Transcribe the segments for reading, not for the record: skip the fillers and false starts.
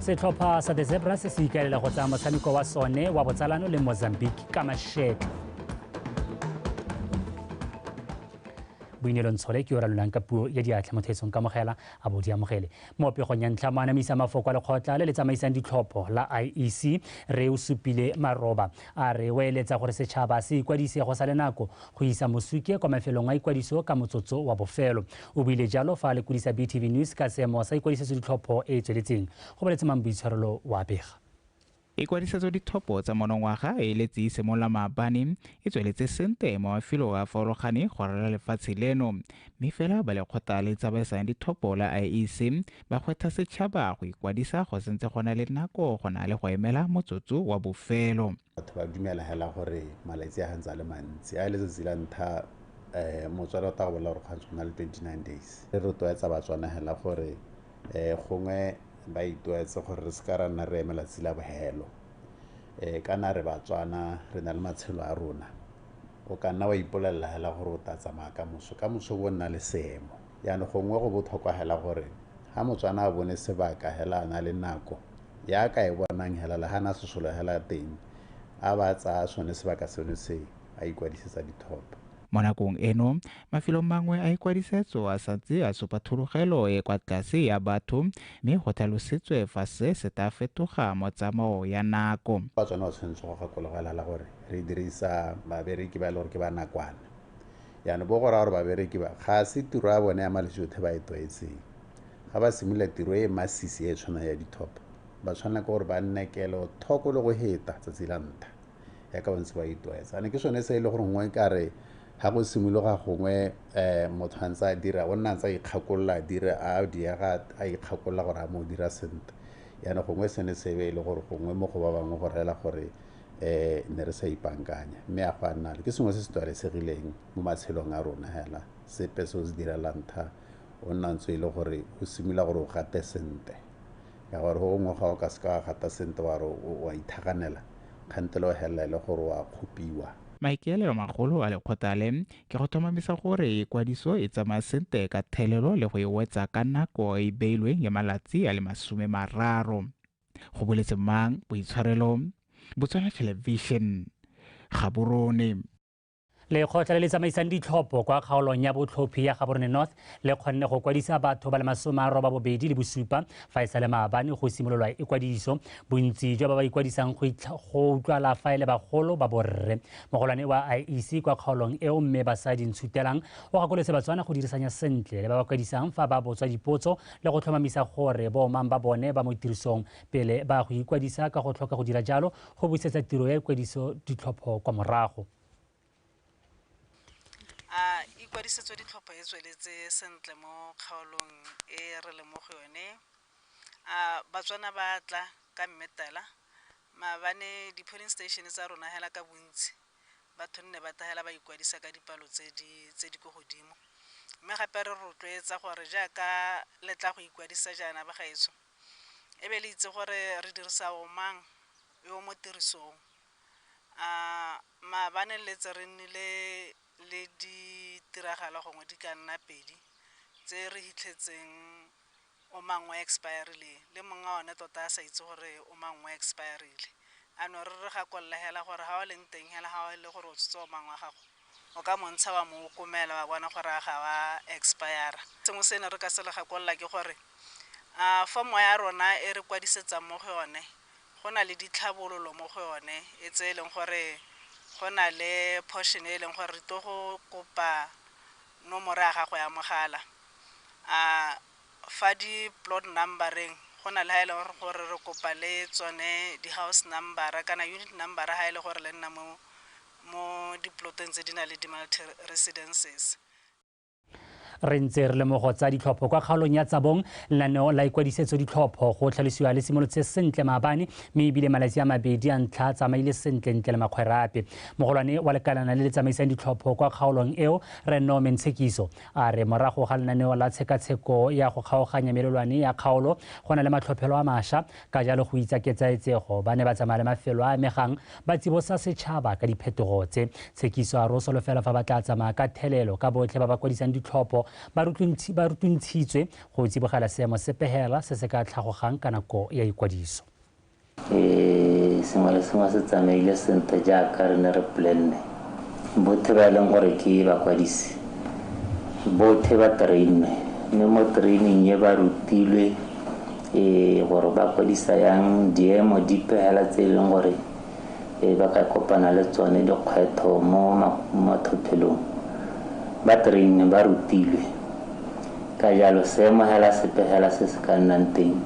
Setlhopha sa The Zebras se ikaelela go tsaya motshameko wa sone wa botsalano le Mozambique ka mašete. Boinelo Ntshole ke yo ralolang ka puo ya diatla mo thetsong ka mogela a bo di amogele mo pegong ya ntlha mo anamisa mafoko a lekgotla le le tsamaisang ditlhopho la IEC re o supile maroba a re weletsa gore setšhaba se ikwadise go sa le nako go isa mosuke kwa mafelong a ikwadiso ka motsotso wa bofelo o buile jalo fa le kodisa BTV News ka seemo sa ikwadisetso ditlhopho e e tsweletseng go boletse mang boitshwarelo wa bega Ikwadisetso dithopo tsa monongwaga e letse isimola maabane e tsweletse sente mo mafelo a farologane go rala lefatshe leno mme fela ba lekgotla le tsamaisang dithopo la IEC ba kgwetha setšhaba go ikwadisa go sentse go na le nako go na le go emela motsotso wa bofelo. Batho ba dumela hela gore malatsi a gantse a le mantsi a letsatsi la ntlha motswalo o tago bolela gore gantse na le 29 days re rotloetsa batswana hela gore gongwe ba ituetse gore re ska ra nna re emela tsela bohelo kana re batswana re na le matshelo a rona o ka nna wa ipolelela hela gore o tatsamaya ka moso bo nna le seemo yana gongwe go botlhokwa hela gore ha motswana a bone sebaka hela na le nako ya ka e bonang hela le hana sesolo hela teng a ba tsa sone sebaka seno se a ikwadisetsa dithopo. Mo nakong eno mafelo mangwe a ikwadisetso a santse a supa thologelo e kwa tlase ya batho mme go tlhalosetswe fa se ta fetoga mo tsamao ya nako. Batswana ba tshwanetse go gakologelala gore re dirisa babereki ba le gore ke ba nakwana yana bo gore babereki ba ga se tiro ya bone ya malatsi otlhe ba e tlwaetseng ga ba simolola tiro e masisi e tshwana ya dithopo ba tshwanela ke gore ba nne kelothoko le go heta tsatsi la ntlha ya ka bontse ba itlwaetsa ane ke sone se e le gore ngwe kare ha go simologa gongwe motho a ntse a dira o nna ntse a ikgakolola a dire a diega a ikgakolola gore a mo dira sente yana gongwe sene se be le gore gongwe mo go ba bangwe go rela gore ne re sa ipankanya mme a go a nna le ke sengwe se se tlwaelesegileng mo matshelong a rona hela sepe se o se dira lantha o nna ntse e le gore o simolola gore o gate sente ya gore go ngwe ga o ka se ka gata sente wa re o ithaganela kgantelo hela le gore wa kgopiwa. Maikaelelo magolo a lekgotla le ke go tlhomamisa gore ikwadiso e tsamaya sente ka thelelo le go e wetsa ka nako e beilweng ya malatsi a le 30. Go boletse mang boitshwarelo Botswana Television Gaborone. Lekgotla le le tsamaisang ditlhopho kwa kgaolong ya botlhophi ya Gaborone North le kgonne go kwadisa batho ba le 92 le bosupa fa e sale maabane go simololwa ikwadiso bontsi jwa ba ba ikwadisang go utlwala fa e le bagolo ba borre mogolwane wa IEC kwa kgaolong eo mme basadi ntshutelang o gakoletse batswana go dirisanya sentle le ba ba kwadisang fa ba botswa dipotso le go tlhomamisa gore bomang ba bone ba mo tirisong pele ba go ikwadisa ka go tlhoka go dira jalo go busetsa tiro ya ikwadiso ditlhopho kwa morago. Ikwadisetso ditlhopho e tsweletse sentle mo kgaolong e re le mo go yone batswana ba tla ka mmetela maabane di-polling station tsa rona hela ka bontsi batho nne ba tahela ba ikwadisa ka dipalo tse di go godimo mme gape re rotloetsa gore jaaka le tla go ikwadisa jaana ba gaetso e be le itse gore re dirisa o mang yo mo tirisong maabane le tse re nnile le ditiragalo gongwe di ka nna pedi tse re hitlhetseng o mangwe expirile le mongwe one tota a sa itse gore o mangwe expirile ano re gakolla hela gore ha o leng teng hela ha o le gore o tsotse o mangwe gago o ka montsha wa mo komela wa bona gore ga wa expire sengwe se ne re ka se le gakolla ke gore fomo ya rona e re kwadisetsa mo go yone go na le ditlhabololo mo go yone e tse e leng gore go na le portion e leng gore re to go kopa nomoro ya gago ya mogala fa di plot numbering go na le ha e leng gore re kopa le tsone di house number kana unit number ha e le gore le nna mo diploteng tse di na le di-multi residences. Re ntse re le mo go tsa ditlhopho kwa kgaolong ya Tsabong lenaneo la ikwadisetso ditlhopho go tlhalosiwa le simolotse sentle maabane mme ebile malatsi a mabedi a ntlha tsamaile sentle ntle le makgwerape mogolwane wa lekalana le le tsamaisang ditlhopho kwa kgaolong eo re no Mentshekiso a re morago ga lenaneo la tshekatsheko ya go kgaoganya melelwane ya kgaolo go na le matlhophelo a mašwa ka jalo go itsa ketsaetsego ba ne ba tsamaya le mafelo a amegang ba tsibosa setšhaba ka diphetogo tse Tshekiso a rosolofela fa ba tla tsamaya ka thelelo ka botlhe ba ba kwadisang ditlhopho ba rutuntshitswe go tsibogela seemo se pegela se se ka tlhagogang ka nako ya ikwadiso. Sengwe le sengwe se tsamaile sentle jaaka re ne re planne. Botlhe ba e leng gore ke bakwadisi botlhe ba trainwe, mme mo training ye ba rutilwe gore ba kwadisa yang diemo di pegela tse e leng gore ba ka kopana le tsone dikgwetlho mo mathopelong. Ba trainwe, ba rutilwe, ka jalo seemo hela se pegela se se ka nnang teng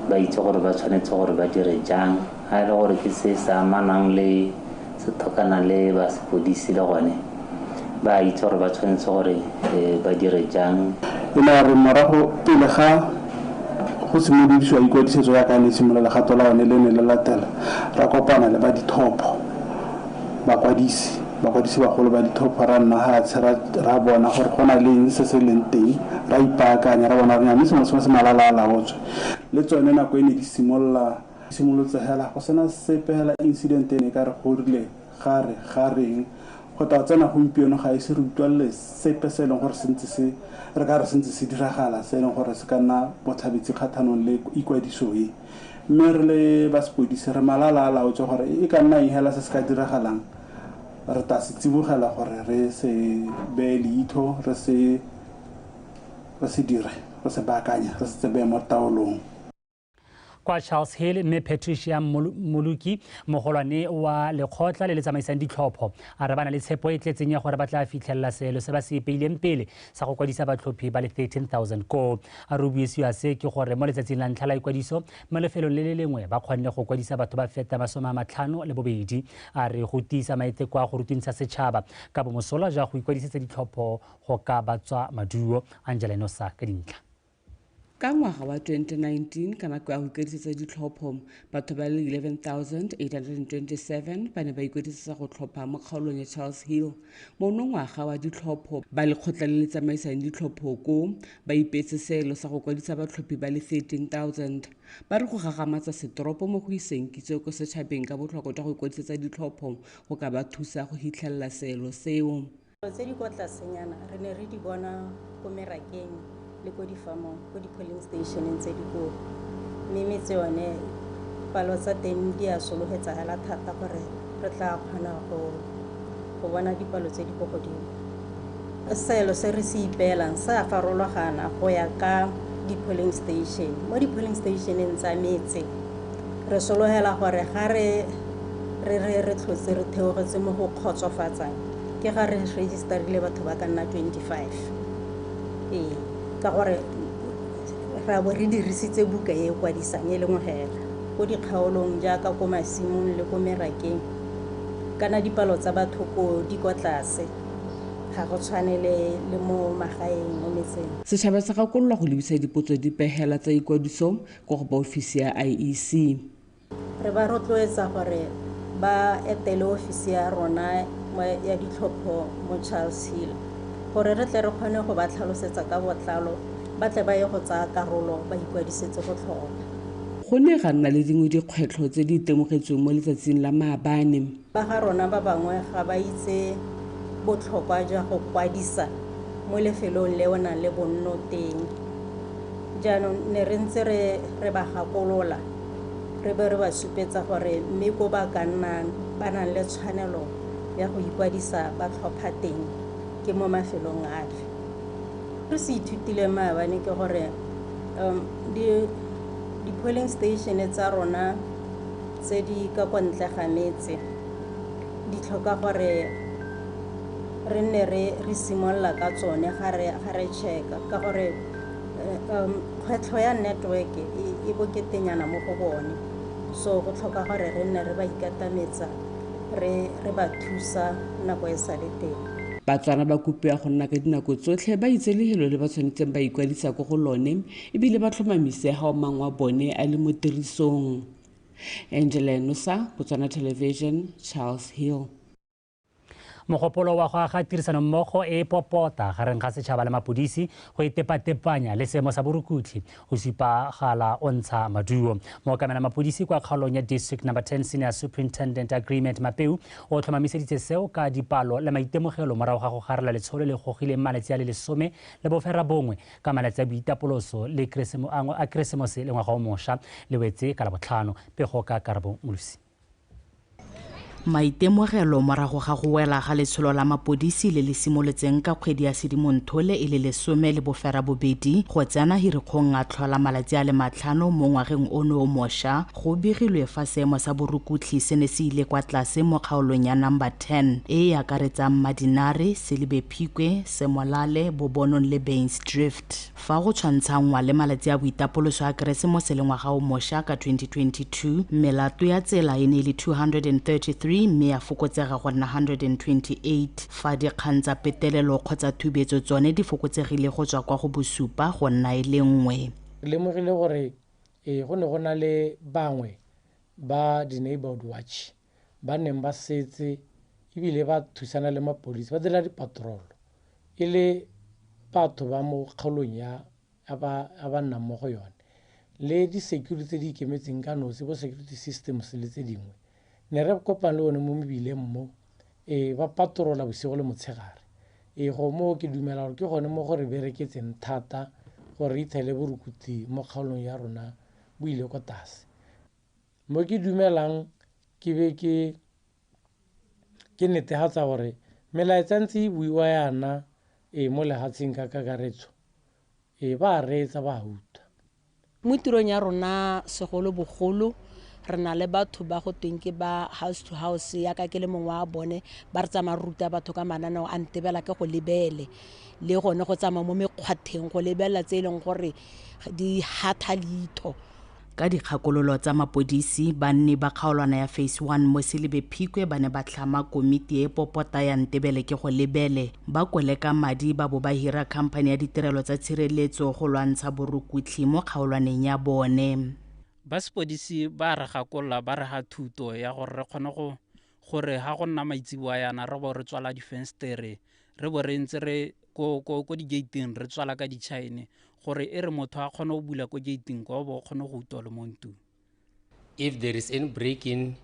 ba itse gore ba tshwanetse gore ba dire jang ha e le gore ke se sa amanang le se thokana le ba sepodisi le gone ba itse gore ba tshwanetse gore ba dire jang. Ela re morago pele ga go simolodiwa ikwadisetso ya ka ne simolola ga tola one le ne le latela ra kopana le ba dithopo bakwadisi bagolo ba dithopo ra nna ha ra bona gore gona le se se leng teng ra ipaakanya ra bona re mme se malala la otswe le tsone nako e ne di simolotse hela go sena sepe hela incident ene ka re gorile gareng go ta tsena gompieno ga e se re utlwalle sepe se leng gore re ka re sentse se diragala se leng gore se ka nna botlhabetsi kgathanong le ikwadiso e. Mme re le ba sepodisi re malala a laotswe gore e ka nna hela se se ka diragalang re ta se tsibogela gore re se be leitho re se dire re se baakanya re se tsebe mo taolong. Kwa Charles Hill mme Patricia Moluki mogolwane wa lekgotla le le tsamaisang ditlhopho a re bana le tshepo e tletseng ya gore ba tla fitlhelela seelo se ba se ipeileng pele sa go kwadisa batlhophi ba le 13,000 ko a re buisiwa se ke gore mo letsatsing la ntlha la ikwadiso mo lefelong le le lengwe ba kgonne go kwadisa batho ba feta 52 a re go tiisa maiteko a go rutintsha setšhaba ka bomosola ja go ikwadisetsa ditlhopho go ka batswa maduo. Angela Nosa ka dintlha. Ka ngwaga wa 2019 ka nako ya go ikwadisetsa ditlhopho batho ba le 11,827 ba ne ba ikwadisetsa go tlhopha mo kgaolong ya Charles Hill. Mo ngwaga wa ditlhopho ba lekgotla le le tsamaisang ditlhopho ko ba ipeetse seelo sa go kwadisa batlhophi ba le 13,000. Ba re go gagamatsa setoropo mo go iseng kitso ko setšhabeng ka botlhokwa jwa go ikwadisetsa ditlhopho go ka ba thusa go hitlhelela seelo seo. Tse di kwa tlasenyana re ne re di bona ko merakeng le ko difamong ko di-polling stationeng tse dikolo, mme metse yone palo tsa teng di a sologetsagala thata gore re tla kgona go bona dipalo tse di ko godimo. Seelo se re se ipeelang sa farologana go ya ka di-polling station. Mo di-polling stationeng tsa metse re sologela gore ga re tlhotse re theogetse mo go kgotsofatsang ke ga re registerile batho ba ka nna 25 ka gore ra bo re dirisitse buka e kwadisang e lengwe hela ko dikgaolong jaaka ko masimong le ko merakeng kana dipalo tsa batho ko di kwa tlase ga go tshwane le mo magaeng mo metseng. Setšhaba sa gakolola go lebisa dipotso di pegela tsa ikwadiso go go ba ofisi ya IEC. Re ba rotloetsa gore ba etele ofisi ya rona ya ditlhopho mo Charles Hill gore re tle re kgone go ba tlhalosetsa ka botlalo ba tle ba ye go tsaya karolo ba ikwadisetse go tlhopha. Go ne ga nna le dingwe dikgwetlho tse di itemogetsweng mo letsatsing la maabane. Ba ga rona ba bangwe ga ba itse botlhokwa jwa go kwadisa mo lefelong le o nang le bonno teng. Jaanong ne re ntse re ba gakolola re be re ba supetsa gore mme ko ba ka nnang ba nang le tshwanelo ya go ikwadisa ba tlhopha teng ke mo mafelong afe. Re se ithutile maabane ke gore di-polling station tsa rona tse di ka kwa ntle ga metse di tlhoka gore re nne re simolola ka tsone ga re checka ka gore kgwetlho ya network e boketenyana mo go bone, so go tlhoka gore re nne re ba ikatametsa re ba thusa nako e sa le teng. Batswana ba kopiwa go nna ka dinako tsotlhe ba itse lehelo le ba tshwanetseng ba ikwadisa ko go lone ebile ba tlhomamise ga o mangwe wa bone a le mo tirisong. Angela Nosa, Botswana Television, Charles Hill. mogopolo wa go aga tirisano mmogo e popota gareng ga setšhaba le mapodisi go itepatepanya le seemo sa borukhutlhi go supagala o ntsha maduo mookamela mapodisi kwa kgaolong ya district number 10 senior superintendent agreement mapeu o tlhomamiseditse seo ka dipalo le maitemogelo morago ga go garela letsholo le gogileng malatsi a le 10 le bofera bongwe ka malatsi a boitapoloso le a keresemose le ngwaga o mošwa le wetse ka labotlhano pego ka Karabo Molusi. Maitemogelo morago ga go wela ga letsholo la mapodisi le le simolotseng ka kgwedi ya Sedimonthole e le 10 le bofera bobedi go tsena hirikgong a tlhola malatsi a le 5 mo ngwageng ono o mošwa go begilwe fa seemo sa borukhutlhi se ne se ile kwa tlase mo kgaolong ya number 10 e akaretsang Madinare, Selibe-Phikwe, Semolale, Bobonong le Bainsdrift fa go tshwantshangwa le malatsi a boitapoloso a keresemose le ngwaga o mošwa ka 2022 melato ya tsela e ne le 233 mme ya fokotsega go nna 128 fa dikgang tsa petelelo kgotsa thubetso tsone di fokotsegile go tswa kwa go bosupa go nna e le nngwe. Lemogile gore go ne go na le bangwe ba di-neighborhood watch ba neng ba setse ebile ba thusana le mapodisi ba dira dipatrol e le batho ba mo kgaolong ya a ba nnang mo go yone le di-security di ikemetseng ka nosi bo security systems le tse dingwe ne re kopana le one mo mebileng mo ba patrola bosigo le motshegare go mo ke dumela gore ke gone mo gore bereketseng thata gore ithele borukhutlhi mo kgaolong ya rona bo ile kwa tlase mo ke dumelang ke be ke netefatsa gore melaetsa ntse e buiwa yana mo lehatsheng ka kakaretso ba reetsa ba utlwa mo tirong ya rona segolo bogolo re na le batho ba go tweng ke ba house to house ya ka ke le mongwe wa bone ba re tsamaya ruta batho ka mananeo a ntebela ke go lebele le gone go tsamaya mo mekgwatheng go lebelela tse e leng gore di hatha leitho ka dikgakololo tsa mapodisi banni ba kgaolwana ya phase 1 mo Selibe-Phikwe ba ne ba tlhama komiti e popota ya ntebele ke go lebele ba koleka madi ba bo ba hira khamphane ya ditirelo tsa tshireletso go lwantsha borukhutlhi mo kgaolwaneng ya bone. Basepodisi ba re gakolola ba re ga thuto ya gore re kgone gore ga go nna maitsiboa yana re bo re tswala difenstere re bo re ntse re ko di-gateng re tswala ka ditšhaene gore e re motho a kgone go bula ko gateng kwa bo kgone go utwa le mo ntong. If there is any break-in,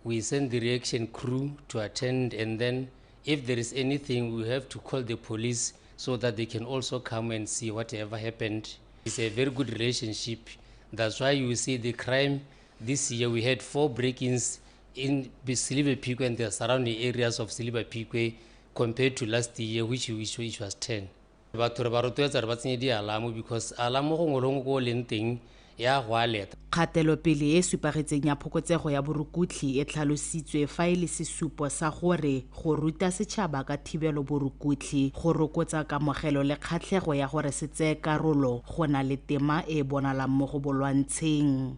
we send the reaction crew to attend, and then if there is anything, we have to call the police so that they can also come and see whatever happened. It's a very good relationship. That's why you see the crime this year. We had 4 break-ins in Selibe-Phikwe and the surrounding areas of Selibe-Phikwe compared to last year, which was 10. Batho re ba rotloetsa re ba tsenye di-alarm because alarm gongwe le gongwe ko leng teng ya go aleta. Kgatelopele e supagetseng ya phokotsego ya borukhutlhi e tlhalositswe fa e le sesupo sa gore go ruta setšhaba ka thibelo borukhutlhi go rokotsa kamogelo le kgatlhego ya gore se tseye karolo go na le tema e bonalang mo go bolwantsheng.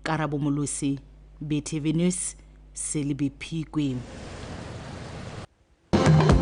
Karabo Molusi, BTV News, Selibe-Phikwe.